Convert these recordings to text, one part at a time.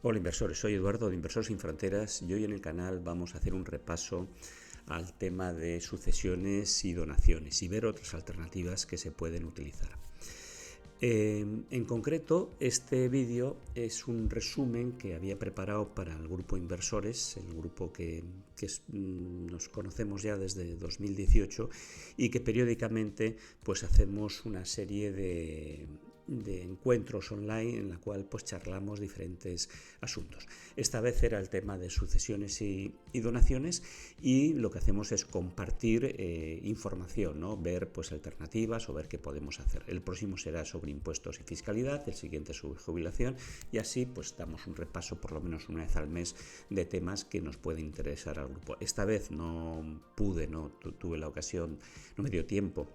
Hola inversores, soy Eduardo de Inversores Sin Fronteras y hoy en el canal vamos a hacer un repaso al tema de sucesiones y donaciones y ver otras alternativas que se pueden utilizar. En concreto, este vídeo es un resumen que había preparado para el grupo Inversores, el grupo que nos conocemos ya desde 2018 y que periódicamente pues hacemos una serie de encuentros online en la cual pues charlamos diferentes asuntos. Esta vez era el tema de sucesiones y donaciones, y lo que hacemos es compartir información, ¿no? Ver pues alternativas o ver qué podemos hacer. El próximo será sobre impuestos y fiscalidad, el siguiente sobre jubilación, y así pues damos un repaso por lo menos una vez al mes de temas que nos pueden interesar al grupo. Esta vez no pude, no tuve la ocasión, no me dio tiempo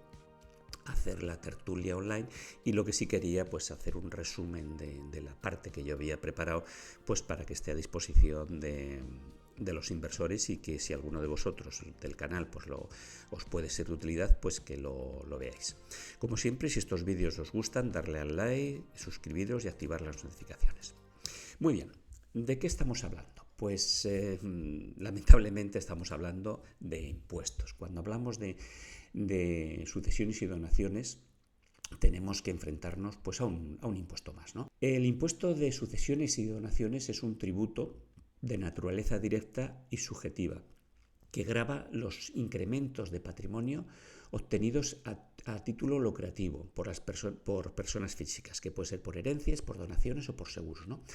hacer la tertulia online, y lo que sí quería pues hacer un resumen de la parte que yo había preparado pues para que esté a disposición de los inversores, y que si alguno de vosotros del canal pues os puede ser de utilidad, pues que lo veáis. Como siempre, si estos vídeos os gustan, darle al like, suscribiros y activar las notificaciones. Muy bien, ¿de qué estamos hablando? Pues lamentablemente estamos hablando de impuestos. Cuando hablamos de sucesiones y donaciones, tenemos que enfrentarnos pues a un impuesto más, ¿no? El impuesto de sucesiones y donaciones es un tributo de naturaleza directa y subjetiva que grava los incrementos de patrimonio obtenidos a título lucrativo por personas físicas, que puede ser por herencias, por donaciones o por seguros, ¿no?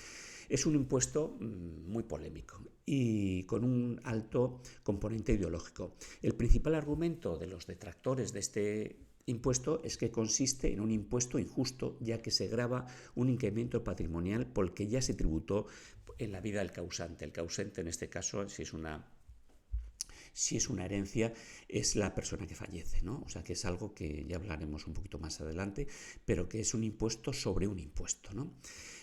Es un impuesto muy polémico y con un alto componente ideológico. El principal argumento de los detractores de este impuesto es que consiste en un impuesto injusto, ya que se grava un incremento patrimonial porque ya se tributó en la vida del causante. El causante, en este caso, si es una herencia, es la persona que fallece, ¿no? O sea que es algo que ya hablaremos un poquito más adelante, pero que es un impuesto sobre un impuesto, ¿no?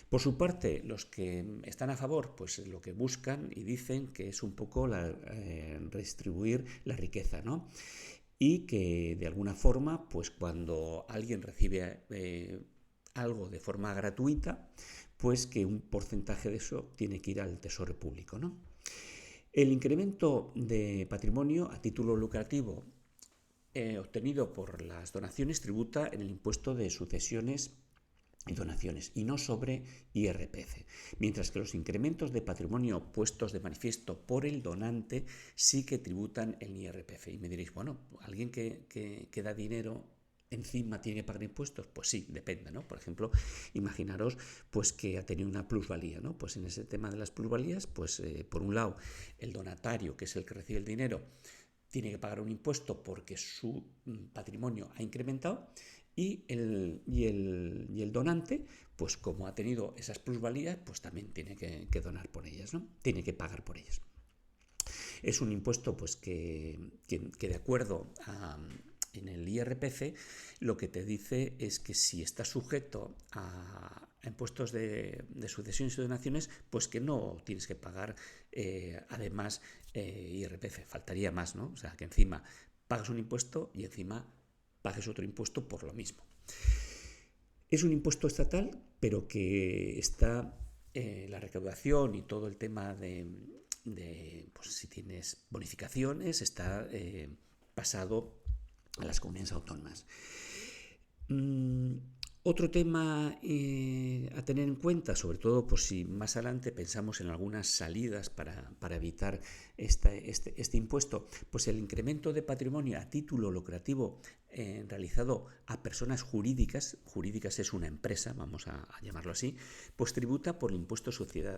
Por su parte, los que están a favor, pues lo que buscan y dicen que es un poco redistribuir la riqueza, ¿no? Y que de alguna forma, pues cuando alguien recibe algo de forma gratuita, pues que un porcentaje de eso tiene que ir al tesoro público, ¿no? El incremento de patrimonio a título lucrativo obtenido por las donaciones tributa en el impuesto de sucesiones y donaciones, y no sobre IRPF, mientras que los incrementos de patrimonio puestos de manifiesto por el donante sí que tributan el IRPF. Y me diréis, bueno, ¿alguien que da dinero encima tiene que pagar impuestos? Pues sí, depende, ¿no? Por ejemplo, imaginaros pues que ha tenido una plusvalía, ¿no? Pues en ese tema de las plusvalías, pues por un lado, el donatario, que es el que recibe el dinero, tiene que pagar un impuesto porque su patrimonio ha incrementado, y el donante, pues como ha tenido esas plusvalías, pues también tiene que donar por ellas, ¿no? Tiene que pagar por ellas. Es un impuesto pues que de acuerdo en el IRPF, lo que te dice es que si está sujeto a impuestos de sucesiones y donaciones, pues que no tienes que pagar además IRPF. Faltaría más, ¿no? O sea, que encima pagas un impuesto y encima pagues otro impuesto por lo mismo. Es un impuesto estatal, pero que está la recaudación y todo el tema de pues, si tienes bonificaciones, está pasado a las comunidades autónomas. Otro tema a tener en cuenta, sobre todo pues, si más adelante pensamos en algunas salidas para evitar este impuesto, pues el incremento de patrimonio a título lucrativo realizado a personas jurídicas es una empresa, vamos a llamarlo así, pues tributa por el impuesto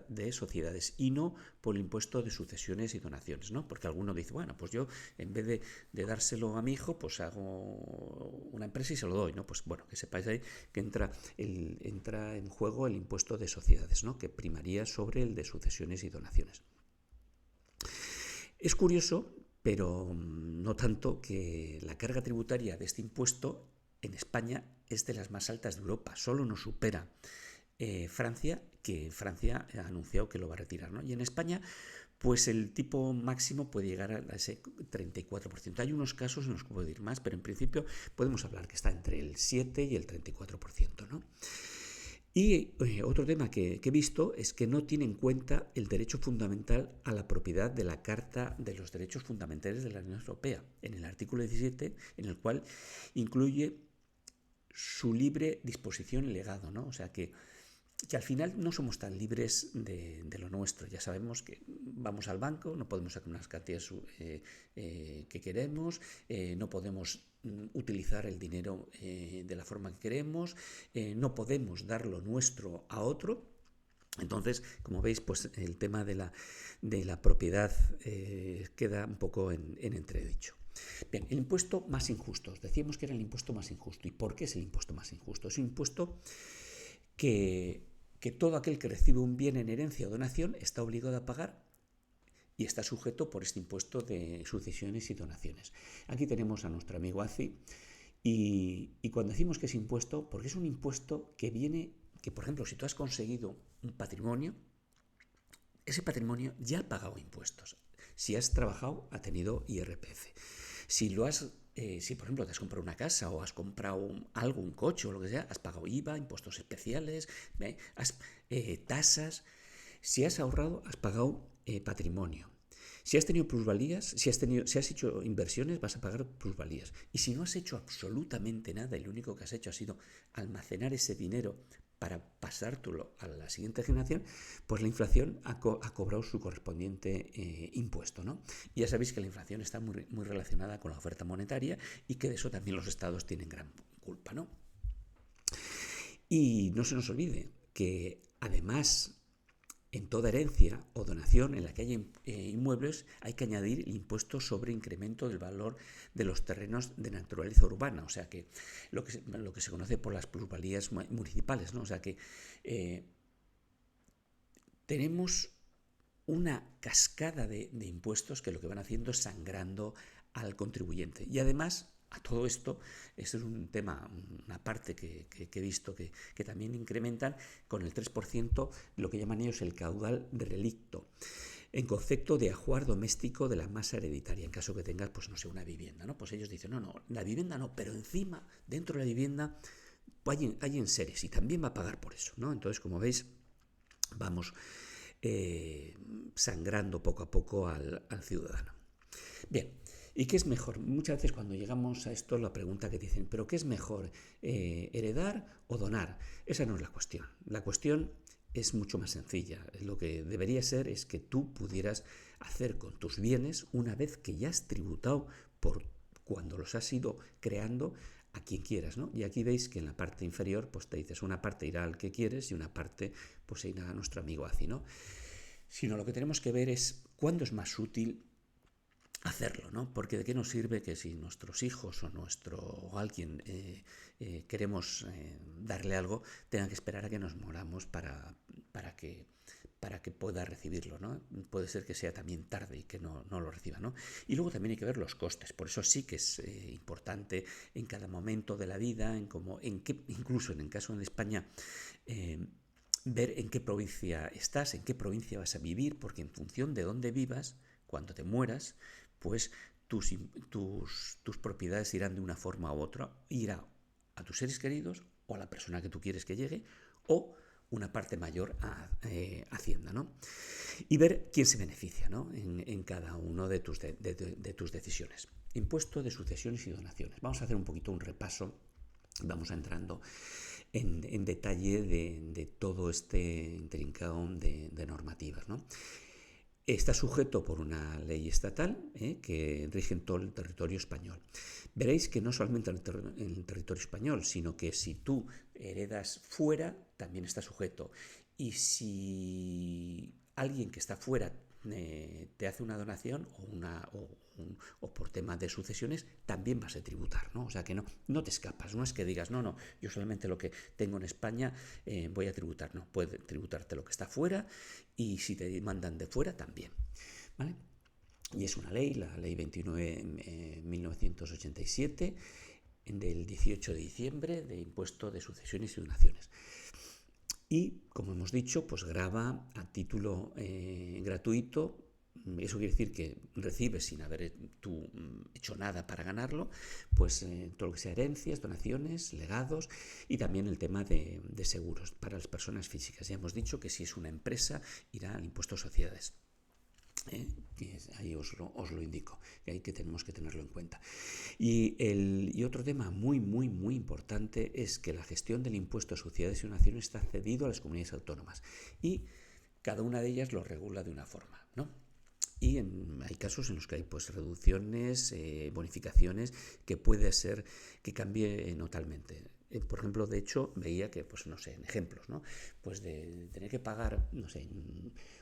de sociedades y no por el impuesto de sucesiones y donaciones, ¿no? Porque alguno dice, bueno, pues yo en vez de dárselo a mi hijo, pues hago una empresa y se lo doy, ¿no? Pues bueno, que sepáis ahí que entra en juego el impuesto de sociedades, ¿no? Que primaría sobre el de sucesiones y donaciones. Es curioso, pero no tanto, que la carga tributaria de este impuesto en España es de las más altas de Europa. Solo nos supera Francia, que Francia ha anunciado que lo va a retirar, ¿no? Y en España, pues el tipo máximo puede llegar a ese 34%. Hay unos casos en los que puede ir más, pero en principio podemos hablar que está entre el 7 y el 34%, ¿no? Y otro tema que he visto es que no tiene en cuenta el derecho fundamental a la propiedad de la Carta de los Derechos Fundamentales de la Unión Europea, en el artículo 17, en el cual incluye su libre disposición y legado, ¿no? O sea que al final no somos tan libres de lo nuestro. Ya sabemos que vamos al banco, no podemos sacar unas cantidades que queremos, no podemos utilizar el dinero de la forma que queremos, no podemos dar lo nuestro a otro. Entonces, como veis, pues el tema de la propiedad queda un poco en entredicho. Bien, el impuesto más injusto. Decíamos que era el impuesto más injusto. ¿Y por qué es el impuesto más injusto? Es un impuesto que todo aquel que recibe un bien en herencia o donación está obligado a pagar y está sujeto por este impuesto de sucesiones y donaciones. Aquí tenemos a nuestro amigo Azi y cuando decimos que es impuesto, porque es un impuesto que viene, que por ejemplo, si tú has conseguido un patrimonio, ese patrimonio ya ha pagado impuestos. Si has trabajado, ha tenido IRPF. Si por ejemplo te has comprado una casa o has comprado algo, un coche o lo que sea, has pagado IVA, impuestos especiales, tasas. Si has ahorrado, has pagado patrimonio. Si has tenido plusvalías, si has hecho inversiones, vas a pagar plusvalías. Y si no has hecho absolutamente nada y lo único que has hecho ha sido almacenar ese dinero para pasártelo a la siguiente generación, pues la inflación ha cobrado su correspondiente impuesto, ¿no? Y ya sabéis que la inflación está muy, muy relacionada con la oferta monetaria y que de eso también los estados tienen gran culpa, ¿no? Y no se nos olvide que además en toda herencia o donación en la que haya inmuebles hay que añadir el impuesto sobre incremento del valor de los terrenos de naturaleza urbana, o sea que lo que se conoce por las plusvalías municipales, ¿no? O sea que tenemos una cascada de impuestos que lo que van haciendo es sangrando al contribuyente. Y además, a todo esto, es un tema, una parte que he visto que también incrementan con el 3% lo que llaman ellos el caudal de relicto, en concepto de ajuar doméstico de la masa hereditaria, en caso que tengas, pues no sé, una vivienda, ¿no? Pues ellos dicen, no, la vivienda no, pero encima, dentro de la vivienda, hay enseres y también va a pagar por eso, ¿no? Entonces, como veis, vamos sangrando poco a poco al ciudadano. Bien, ¿y qué es mejor? Muchas veces cuando llegamos a esto la pregunta que dicen, ¿pero qué es mejor, heredar o donar? Esa no es la cuestión. La cuestión es mucho más sencilla. Lo que debería ser es que tú pudieras hacer con tus bienes, una vez que ya has tributado por cuando los has ido creando, a quien quieras, ¿no? Y aquí veis que en la parte inferior pues te dices una parte irá al que quieres y una parte pues irá a nuestro amigo Azi, ¿no? Sino lo que tenemos que ver es cuándo es más útil hacerlo, ¿no? Porque de qué nos sirve que si nuestros hijos o alguien queremos darle algo, tengan que esperar a que nos moramos para que pueda recibirlo, ¿no? Puede ser que sea también tarde y que no lo reciba, ¿no? Y luego también hay que ver los costes, por eso sí que es importante en cada momento de la vida, incluso en el caso de España, ver en qué provincia estás, en qué provincia vas a vivir, porque en función de dónde vivas, cuando te mueras, pues tus propiedades irán de una forma u otra, irá a tus seres queridos o a la persona que tú quieres que llegue, o una parte mayor a Hacienda, ¿no? Y ver quién se beneficia, ¿no? en cada uno de tus decisiones. Impuesto de sucesiones y donaciones. Vamos a hacer un poquito un repaso, vamos entrando en detalle de todo este intrincado de normativas, ¿no? Está sujeto por una ley estatal que rige en todo el territorio español. Veréis que no solamente en el territorio español, sino que si tú heredas fuera, también está sujeto. Y si alguien que está fuera te hace una donación o por temas de sucesiones, también vas a tributar, ¿no? O sea que no te escapas, no es que digas, no, yo solamente lo que tengo en España voy a tributar, no, puede tributarte lo que está fuera y si te mandan de fuera también, ¿vale? Y es una ley, la ley 29/1987, del 18 de diciembre de impuesto de sucesiones y donaciones. Y, como hemos dicho, pues grava a título gratuito Eso quiere decir que recibes sin haber tú hecho nada para ganarlo, pues todo lo que sea herencias, donaciones, legados y también el tema de seguros para las personas físicas. Ya hemos dicho que si es una empresa irá al impuesto a sociedades. Ahí os lo indico, y ahí que tenemos que tenerlo en cuenta. Y otro tema muy importante es que la gestión del impuesto a sociedades y donaciones está cedido a las comunidades autónomas y cada una de ellas lo regula de una forma, ¿no? Y hay casos en los que hay pues reducciones, bonificaciones, que puede ser que cambie notablemente. Por ejemplo, de hecho, veía que, pues no sé, en ejemplos, ¿no? Pues de tener que pagar, no sé,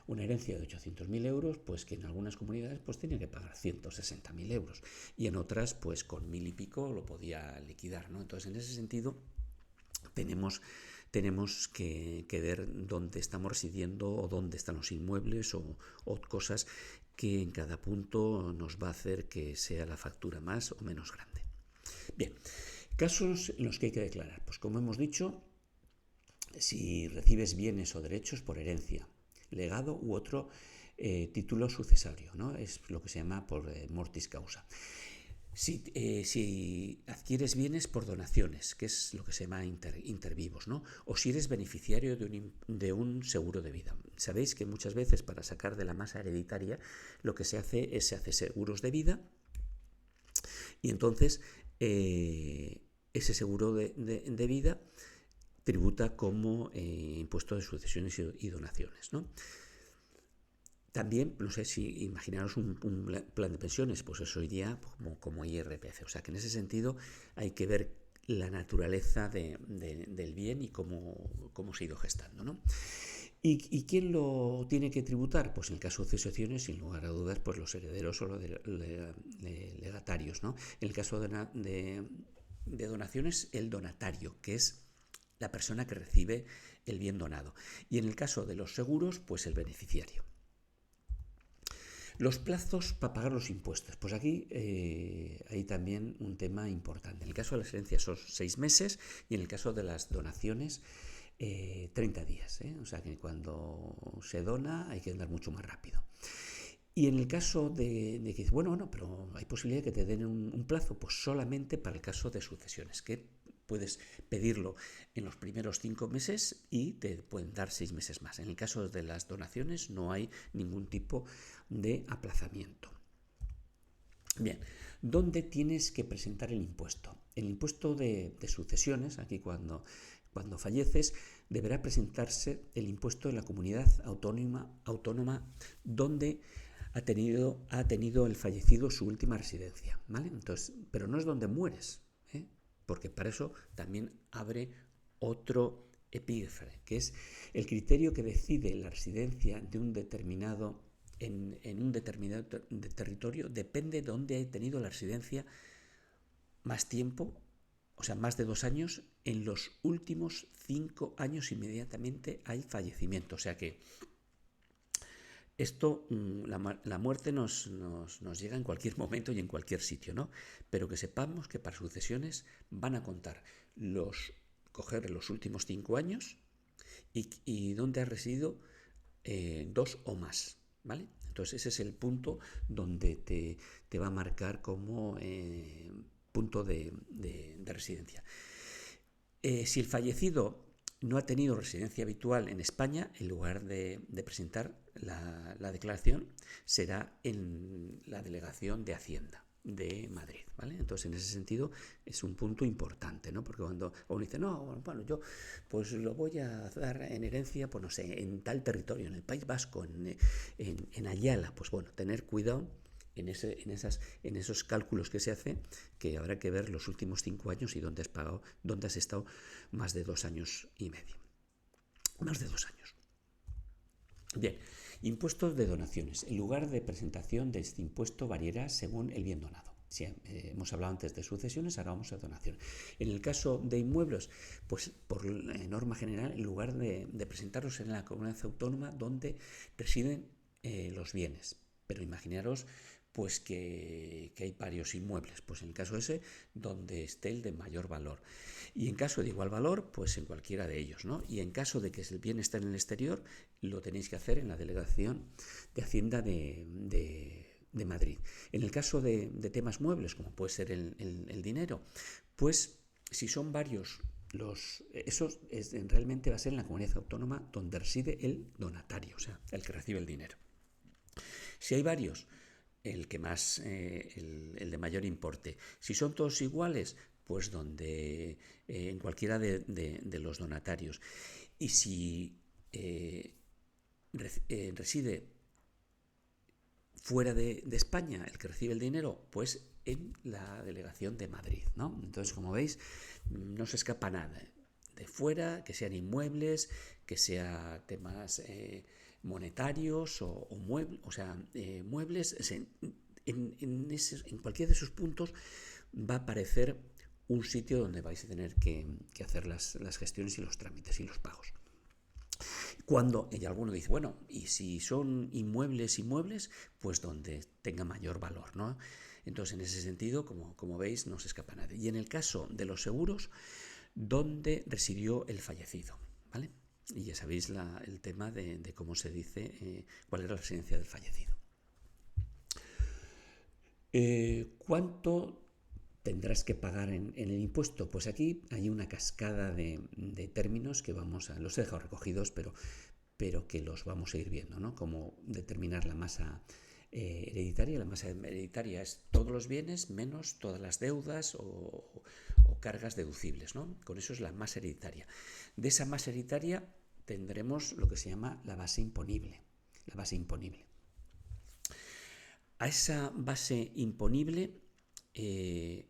una herencia de 800.000 euros, pues que en algunas comunidades pues tenía que pagar 160.000 euros y en otras pues con 1.000 y pico lo podía liquidar, ¿no? Entonces, en ese sentido, tenemos que ver dónde estamos residiendo o dónde están los inmuebles o cosas que en cada punto nos va a hacer que sea la factura más o menos grande. Bien, casos en los que hay que declarar. Pues como hemos dicho, si recibes bienes o derechos por herencia, legado u otro título sucesorio, ¿no? Es lo que se llama por mortis causa. Si adquieres bienes por donaciones, que es lo que se llama intervivos, ¿no? O si eres beneficiario de un seguro de vida. Sabéis que muchas veces para sacar de la masa hereditaria lo que se hace es se hace seguros de vida y entonces ese seguro de vida tributa como impuesto de sucesiones y donaciones, ¿no? También, no sé si imaginaros un plan de pensiones, pues eso iría como IRPF. O sea que en ese sentido hay que ver la naturaleza del bien y cómo se ha ido gestando, ¿no? ¿Y quién lo tiene que tributar? Pues en el caso de sucesiones, sin lugar a dudas, pues los herederos o los legatarios, ¿no? En el caso de donaciones, el donatario, que es la persona que recibe el bien donado. Y en el caso de los seguros, pues el beneficiario. Los plazos para pagar los impuestos. Pues aquí hay también un tema importante. En el caso de las herencias son 6 meses y en el caso de las donaciones 30 días. O sea que cuando se dona hay que andar mucho más rápido. Y en el caso de que dices, bueno, pero hay posibilidad de que te den un plazo, pues solamente para el caso de sucesiones, que puedes pedirlo en los primeros 5 meses y te pueden dar 6 meses más. En el caso de las donaciones no hay ningún tipo de aplazamiento. Bien, ¿dónde tienes que presentar el impuesto? El impuesto de sucesiones, aquí cuando falleces, deberá presentarse el impuesto en la comunidad autónoma donde ha tenido el fallecido su última residencia, ¿vale? Entonces, pero no es donde mueres, porque para eso también abre otro epígrafe, que es el criterio que decide la residencia de un determinado en un determinado territorio depende de dónde haya tenido la residencia más tiempo, o sea, más de 2 años, en los últimos 5 años inmediatamente hay fallecimiento. O sea que esto, la muerte nos llega en cualquier momento y en cualquier sitio, ¿no? Pero que sepamos que para sucesiones van a contar coger los últimos 5 años y dónde ha residido 2 o más, ¿vale? Entonces ese es el punto donde te va a marcar como punto de residencia. Si el fallecido no ha tenido residencia habitual en España, en lugar de presentar la declaración, será en la delegación de Hacienda de Madrid, ¿vale? Entonces, en ese sentido, es un punto importante, ¿no? Porque cuando uno dice, no, bueno, yo pues lo voy a dar en herencia, pues no sé, en tal territorio, en el País Vasco, en Ayala, pues bueno, tener cuidado en esos cálculos que se hace, que habrá que ver los últimos 5 años y dónde has estado más de 2 años y medio. Más de 2 años. Bien, impuestos de donaciones. El lugar de presentación de este impuesto variará según el bien donado. Sí, hemos hablado antes de sucesiones, ahora vamos a donación. En el caso de inmuebles, pues por norma general, el lugar de presentarlos en la comunidad autónoma donde residen los bienes. Pero imaginaros pues que hay varios inmuebles, pues en el caso ese, donde esté el de mayor valor. Y en caso de igual valor, pues en cualquiera de ellos, ¿no? Y en caso de que el bien esté en el exterior, lo tenéis que hacer en la Delegación de Hacienda de Madrid. En el caso de temas muebles, como puede ser el dinero, pues si son varios, eso realmente va a ser en la comunidad autónoma donde reside el donatario, o sea, el que recibe el dinero. Si hay varios, el que más, el de mayor importe. Si son todos iguales, pues donde en cualquiera de los donatarios. Y si reside fuera de España el que recibe el dinero, pues en la Delegación de Madrid, ¿no? Entonces, como veis, no se escapa nada de fuera, que sean inmuebles, que sea temas monetarios o muebles, muebles. En cualquiera de esos puntos va a aparecer un sitio donde vais a tener que hacer las gestiones y los trámites y los pagos. Cuando alguno dice, bueno, y si son inmuebles, pues donde tenga mayor valor, ¿no? Entonces, en ese sentido, como veis, no se escapa nadie. Y en el caso de los seguros, ¿dónde residió el fallecido? ¿Vale? Y ya sabéis el tema de cómo se dice cuál era la residencia del fallecido. ¿Cuánto tendrás que pagar en el impuesto? Pues aquí hay una cascada de términos que los he dejado recogidos, pero que los vamos a ir viendo, ¿no? Como determinar la masa hereditaria. La masa hereditaria es todos los bienes menos todas las deudas o cargas deducibles, ¿no? Con eso es la masa hereditaria. De esa masa hereditaria tendremos lo que se llama la base imponible. La base imponible. A esa base imponible se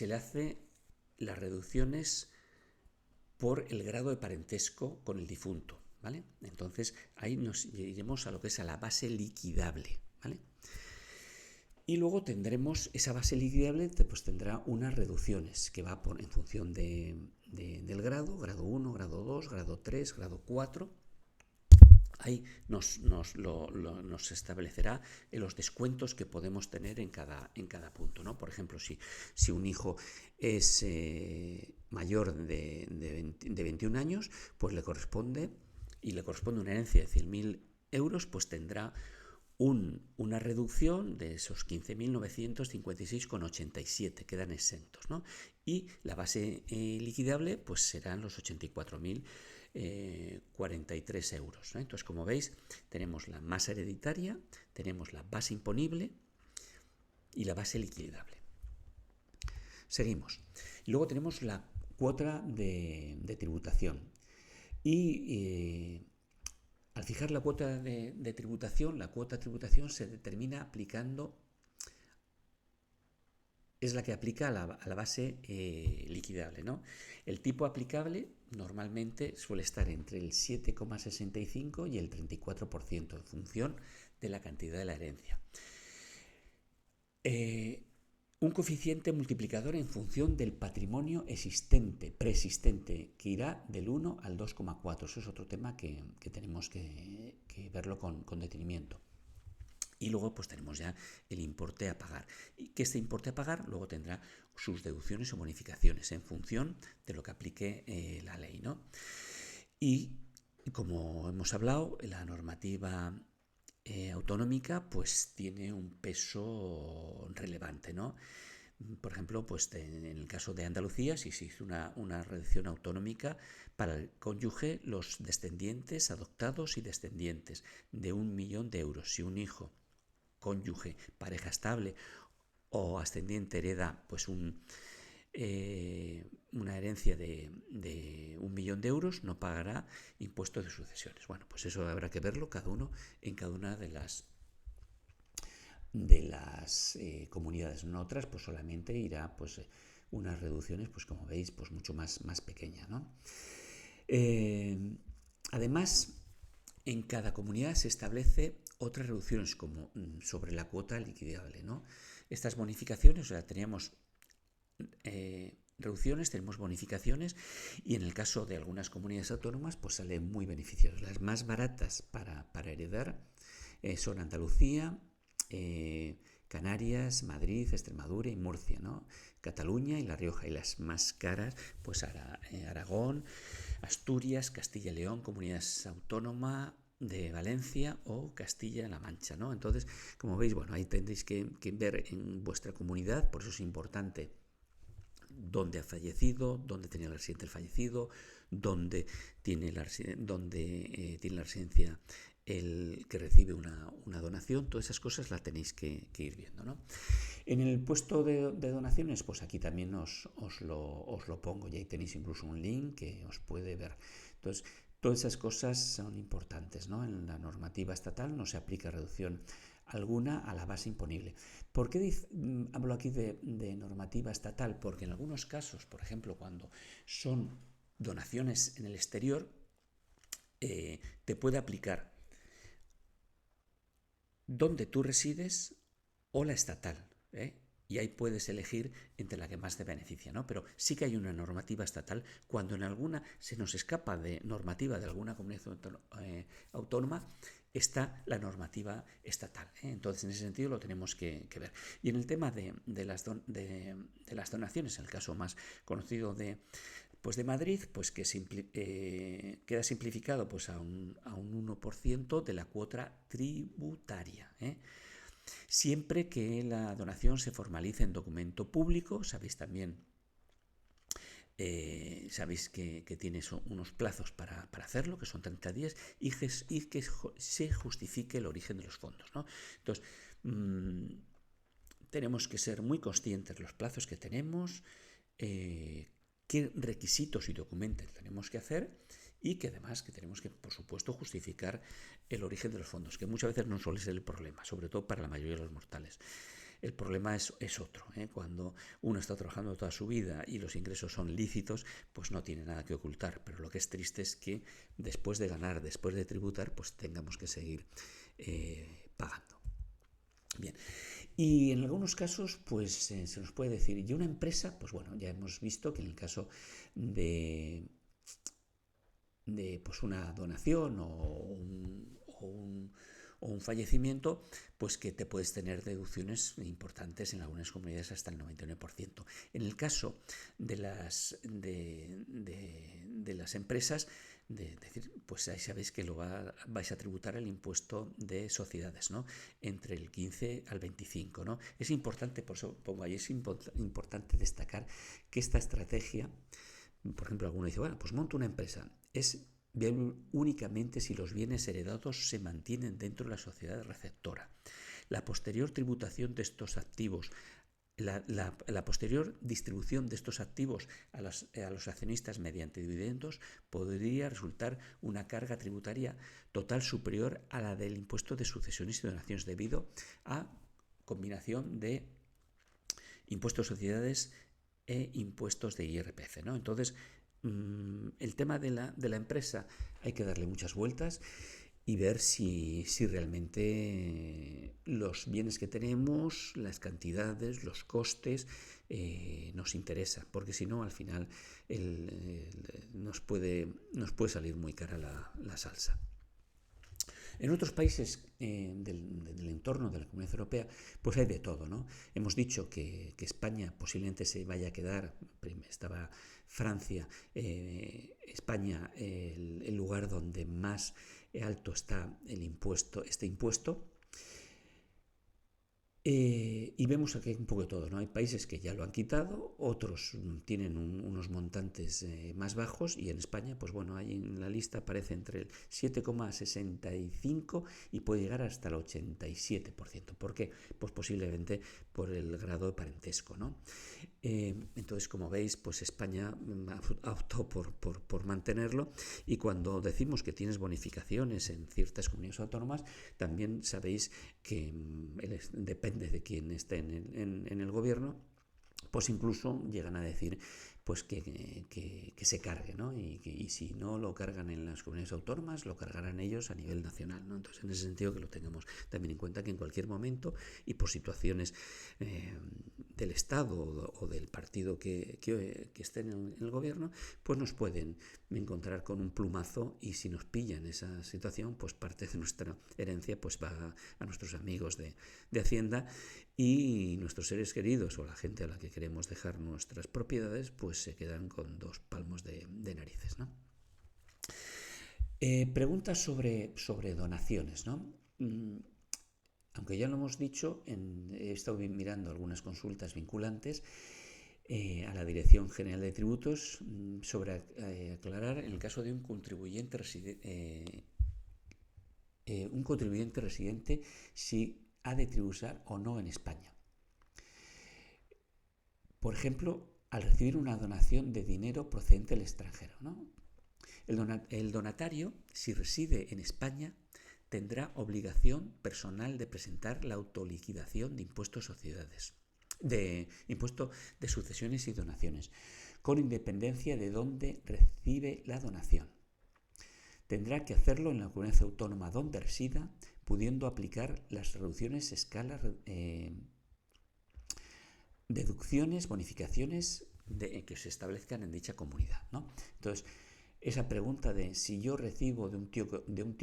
le hace las reducciones por el grado de parentesco con el difunto, ¿vale? Entonces ahí nos iremos a lo que es a la base liquidable, ¿vale? Y luego tendremos esa base liquidable, pues tendrá unas reducciones que va en función del grado 1, grado 2, grado 3, grado 4. Ahí nos establecerá los descuentos que podemos tener en cada punto, ¿no? Por ejemplo, si un hijo es mayor de 21 años, pues le corresponde una herencia de 100.000 euros, pues tendrá una reducción de esos 15.956,87, quedan exentos, ¿no? Y la base liquidable pues serán los 84.043 euros, ¿no? Entonces, como veis, tenemos la masa hereditaria, tenemos la base imponible y la base liquidable. Seguimos. Luego tenemos la cuota de tributación. Y al fijar la cuota de tributación, la cuota de tributación se determina aplicando, es la que aplica a la base liquidable, ¿no? El tipo aplicable normalmente suele estar entre el 7,65 y el 34% en función de la cantidad de la herencia. Un coeficiente multiplicador en función del patrimonio preexistente, que irá del 1 al 2,4. Eso es otro tema que tenemos que verlo con detenimiento. Y luego pues tenemos ya el importe a pagar. Y que este importe a pagar luego tendrá sus deducciones o bonificaciones en función de lo que aplique la ley, ¿no? Y como hemos hablado, la normativa autonómica pues tiene un peso relevante, ¿no? Por ejemplo, pues en el caso de Andalucía, si se hizo una reducción autonómica para el cónyuge, los descendientes, adoptados y descendientes, de 1 millón de euros. Si un hijo, cónyuge, pareja estable o ascendiente hereda pues una herencia de 1 millón de euros, no pagará impuestos de sucesiones. Bueno, pues eso habrá que verlo cada uno en cada una de las comunidades. En otras pues solamente irá pues unas reducciones, pues como veis, pues mucho más pequeñas, ¿no? Además, en cada comunidad se establece otras reducciones como sobre la cuota liquidable, ¿no? Estas bonificaciones, o sea, teníamos reducciones, tenemos bonificaciones, y en el caso de algunas comunidades autónomas pues salen muy beneficiosas. Las más baratas para heredar son Andalucía, Canarias, Madrid, Extremadura y Murcia, ¿no? Cataluña y La Rioja, y las más caras, pues Aragón, Asturias, Castilla y León, Comunidad Autónoma de Valencia o Castilla-La Mancha, ¿no? Entonces, como veis, bueno, ahí tendréis que ver en vuestra comunidad, por eso es importante dónde ha fallecido, dónde tenía el residente el fallecido, dónde tiene la residencia el que recibe una donación. Todas esas cosas las tenéis que ir viendo, ¿no? En el puesto de donaciones, pues aquí también os lo pongo, y ahí tenéis incluso un link que os puede ver. Entonces, todas esas cosas son importantes, ¿no? En la normativa estatal no se aplica reducción alguna a la base imponible. ¿Por qué hablo aquí de normativa estatal? Porque en algunos casos, por ejemplo, cuando son donaciones en el exterior, te puede aplicar donde tú resides o la estatal, y ahí puedes elegir entre la que más te beneficia, ¿no? Pero sí que hay una normativa estatal. Cuando en alguna se nos escapa de normativa de alguna comunidad autónoma, está la normativa estatal, ¿eh? Entonces, en ese sentido lo tenemos que ver. Y en el tema de las donaciones, el caso más conocido de Madrid, pues que queda simplificado pues a un 1% de la cuota tributaria, ¿eh? Siempre que la donación se formalice en documento público. Sabéis también, sabéis que tienes unos plazos para hacerlo, que son 30 días, y que se justifique el origen de los fondos, ¿no? Entonces, tenemos que ser muy conscientes de los plazos que tenemos, qué requisitos y documentos tenemos que hacer, y que además que tenemos que, por supuesto, justificar el origen de los fondos, que muchas veces no suele ser el problema, sobre todo para la mayoría de los mortales. El problema es otro, ¿eh? Cuando uno está trabajando toda su vida y los ingresos son lícitos, pues no tiene nada que ocultar. Pero lo que es triste es que después de ganar, después de tributar, pues tengamos que seguir pagando. Bien. Y en algunos casos, pues se nos puede decir, y una empresa, pues bueno, ya hemos visto que en el caso de pues una donación o un fallecimiento, pues que te puedes tener deducciones importantes en algunas comunidades hasta el 99%. En el caso de las empresas, decir, pues ahí sabéis que vais a tributar el impuesto de sociedades, ¿no? Entre el 15 al 25, ¿no? Es importante, por eso pongo ahí, es importante destacar que esta estrategia, por ejemplo, alguno dice, bueno, pues monto una empresa, es bien únicamente si los bienes heredados se mantienen dentro de la sociedad receptora. La posterior tributación de estos activos, la posterior distribución de estos activos a los accionistas mediante dividendos podría resultar una carga tributaria total superior a la del impuesto de sucesiones y donaciones debido a combinación de impuestos de sociedades e impuestos de IRPF, ¿no? Entonces, el tema de la empresa hay que darle muchas vueltas y ver si realmente los bienes que tenemos, las cantidades, los costes, nos interesa, porque si no, al final nos puede salir muy cara la salsa. En otros países del entorno de la Comunidad Europea, pues hay de todo, ¿no? Hemos dicho que España posiblemente se vaya a quedar, estaba Francia, España, el lugar donde más alto está este impuesto. Y vemos aquí un poco de todo, ¿no? Hay países que ya lo han quitado, otros tienen unos montantes más bajos, y en España, pues bueno, ahí en la lista aparece entre el 7,65 y puede llegar hasta el 87%. ¿Por qué? Pues posiblemente por el grado de parentesco, ¿no? Entonces, como veis, pues España optó por mantenerlo, y cuando decimos que tienes bonificaciones en ciertas comunidades autónomas, también sabéis que depende de quién esté en el gobierno, pues incluso llegan a decir pues que se cargue, ¿no? Y si no lo cargan en las comunidades autónomas, lo cargarán ellos a nivel nacional, ¿no? Entonces, en ese sentido, que lo tengamos también en cuenta, que en cualquier momento y por situaciones del Estado o del partido que esté en el gobierno, pues nos pueden encontrar con un plumazo, y si nos pillan esa situación, pues parte de nuestra herencia pues va a nuestros amigos de Hacienda, y nuestros seres queridos o la gente a la que queremos dejar nuestras propiedades pues se quedan con 2 palmos de narices, ¿no? Preguntas sobre donaciones, ¿no? Aunque ya lo hemos dicho, he estado mirando algunas consultas vinculantes a la Dirección General de Tributos sobre aclarar en el caso de un contribuyente residente si ha de tributar o no en España. Por ejemplo, al recibir una donación de dinero procedente del extranjero, ¿no? El donatario, si reside en España, tendrá obligación personal de presentar la autoliquidación de impuestos sociedades, de impuesto de sucesiones y donaciones, con independencia de dónde recibe la donación. Tendrá que hacerlo en la comunidad autónoma donde resida, pudiendo aplicar las reducciones, escalas, deducciones, bonificaciones que se establezcan en dicha comunidad, ¿no? Entonces, esa pregunta de si yo recibo de un tío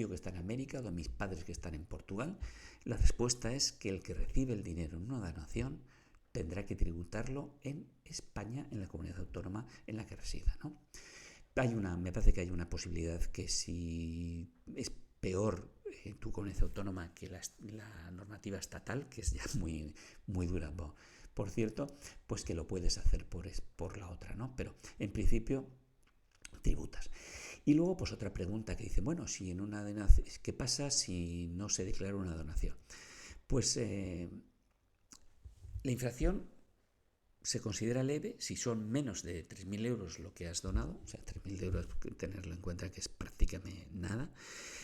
que está en América o de mis padres que están en Portugal, la respuesta es que el que recibe el dinero en una donación tendrá que tributarlo en España, en la comunidad autónoma en la que resida, ¿no? Me parece que hay una posibilidad que si es peor tu comunidad autónoma que la normativa estatal, que es ya muy, muy dura, por cierto, pues que lo puedes hacer por la otra, ¿no? Pero en principio tributas. Y luego, pues otra pregunta que dice, bueno, si en una donación, ¿qué pasa si no se declara una donación? Pues la infracción se considera leve si son menos de 3.000 euros lo que has donado, o sea, 3.000 euros, tenerlo en cuenta que es prácticamente nada.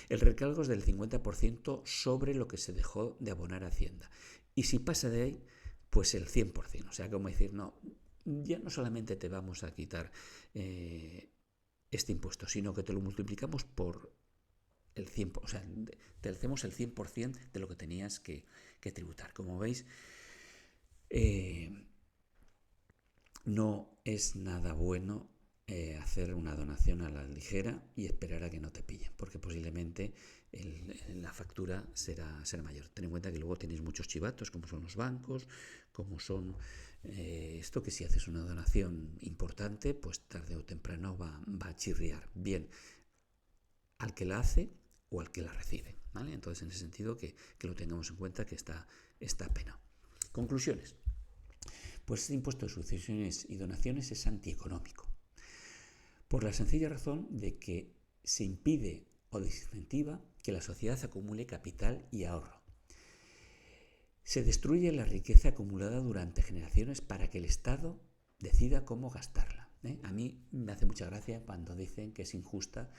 El recargo es del 50% sobre lo que se dejó de abonar a Hacienda. Y si pasa de ahí, pues el 100%. O sea, como decir, no, ya no solamente te vamos a quitar este impuesto, sino que te lo multiplicamos por el 100%, o sea, te hacemos el 100% de lo que tenías que tributar. Como veis, no es nada bueno hacer una donación a la ligera y esperar a que no te pillen, porque posiblemente la factura será mayor. Ten en cuenta que luego tenéis muchos chivatos, como son los bancos, como son esto, que si haces una donación importante, pues tarde o temprano va a chirriar bien al que la hace o al que la recibe, ¿vale? Entonces, en ese sentido, que lo tengamos en cuenta, que está penado. Conclusiones. Pues este impuesto de sucesiones y donaciones es antieconómico, por la sencilla razón de que se impide o desincentiva que la sociedad acumule capital y ahorro. Se destruye la riqueza acumulada durante generaciones para que el Estado decida cómo gastarla. A mí me hace mucha gracia cuando dicen que es injusta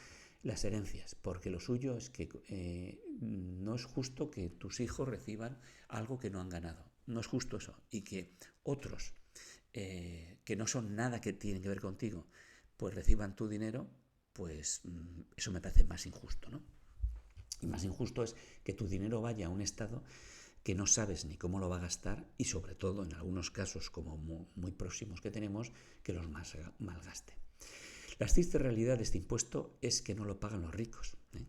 las herencias, porque lo suyo es que no es justo que tus hijos reciban algo que no han ganado. No es justo eso. Y que otros que no son nada que tienen que ver contigo, pues reciban tu dinero, pues eso me parece más injusto, ¿no? Y más injusto es que tu dinero vaya a un Estado que no sabes ni cómo lo va a gastar, y sobre todo en algunos casos como muy próximos que tenemos, que los malgaste. La triste realidad de este impuesto es que no lo pagan los ricos, ¿eh?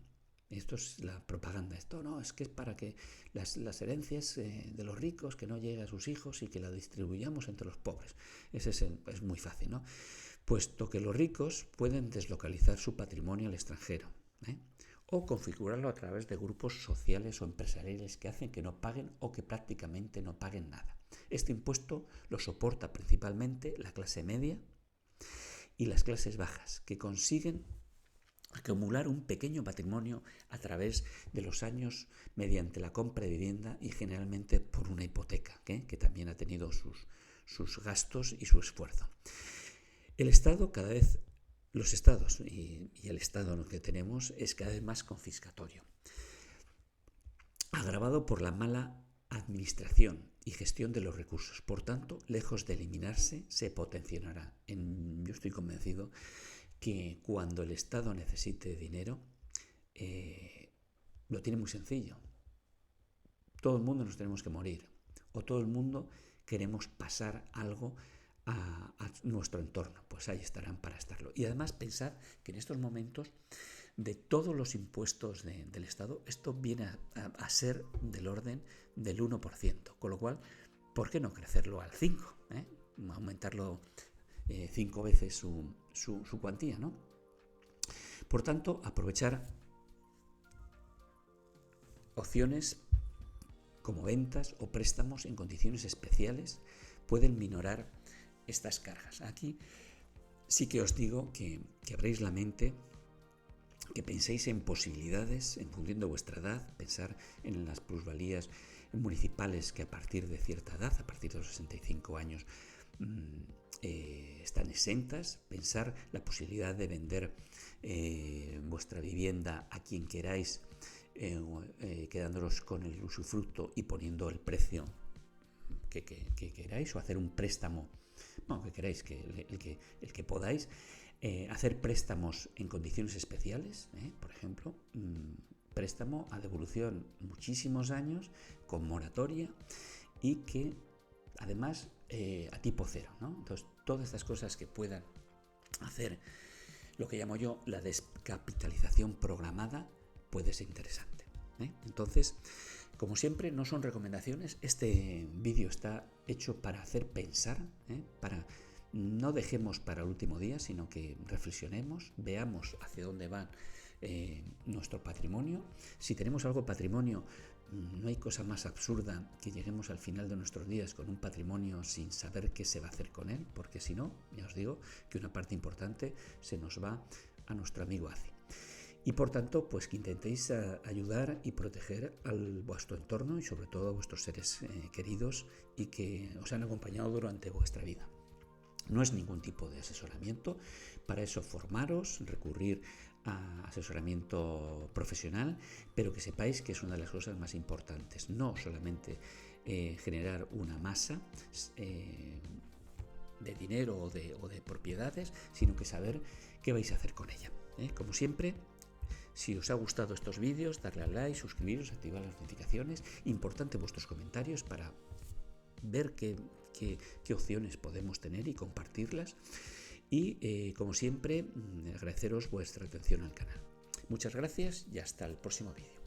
Esto es la propaganda. Esto no, es que es para que las herencias de los ricos que no lleguen a sus hijos y que la distribuyamos entre los pobres. Ese es muy fácil, ¿no? Puesto que los ricos pueden deslocalizar su patrimonio al extranjero, o configurarlo a través de grupos sociales o empresariales que hacen que no paguen o que prácticamente no paguen nada. Este impuesto lo soporta principalmente la clase media y las clases bajas, que consiguen acumular un pequeño patrimonio a través de los años mediante la compra de vivienda y generalmente por una hipoteca, que también ha tenido sus gastos y su esfuerzo. El Estado los estados y el Estado que tenemos es cada vez más confiscatorio, agravado por la mala administración y gestión de los recursos. Por tanto, lejos de eliminarse, se potenciará. Yo estoy convencido que cuando el Estado necesite dinero, lo tiene muy sencillo. Todo el mundo nos tenemos que morir, o todo el mundo queremos pasar algo a nuestro entorno, pues ahí estarán para estarlo. Y además pensar que en estos momentos, de todos los impuestos del Estado, esto viene a ser del orden del 1%, con lo cual, ¿por qué no crecerlo al 5%? Aumentarlo 5 veces su cuantía, ¿no? Por tanto, aprovechar opciones como ventas o préstamos en condiciones especiales pueden minorar estas cargas. Aquí sí que os digo que abréis la mente, que penséis en posibilidades en función de vuestra edad, pensar en las plusvalías municipales que a partir de cierta edad, a partir de los 65 años, están exentas, pensar la posibilidad de vender vuestra vivienda a quien queráis, quedándolos con el usufructo y poniendo el precio que queráis, o hacer un préstamo, que queráis, el que podáis, hacer préstamos en condiciones especiales, por ejemplo, préstamo a devolución muchísimos años, con moratoria, y que además a tipo cero, ¿no? Entonces, todas estas cosas que puedan hacer lo que llamo yo la descapitalización programada puede ser interesante. Entonces, como siempre, no son recomendaciones. Este vídeo está hecho para hacer pensar, para no dejemos para el último día, sino que reflexionemos, veamos hacia dónde va nuestro patrimonio. Si tenemos algo de patrimonio, no hay cosa más absurda que lleguemos al final de nuestros días con un patrimonio sin saber qué se va a hacer con él, porque si no, ya os digo que una parte importante se nos va a nuestro amigo ACI. Y por tanto, pues que intentéis ayudar y proteger a vuestro entorno y sobre todo a vuestros seres queridos y que os han acompañado durante vuestra vida. No es ningún tipo de asesoramiento, para eso formaros, recurrir a asesoramiento profesional, pero que sepáis que es una de las cosas más importantes, no solamente generar una masa de dinero o de propiedades, sino que saber qué vais a hacer con ella. Como siempre, si os ha gustado estos vídeos, darle al like, suscribiros, activar las notificaciones. Importante vuestros comentarios para ver qué opciones podemos tener y compartirlas. Y como siempre, agradeceros vuestra atención al canal. Muchas gracias y hasta el próximo vídeo.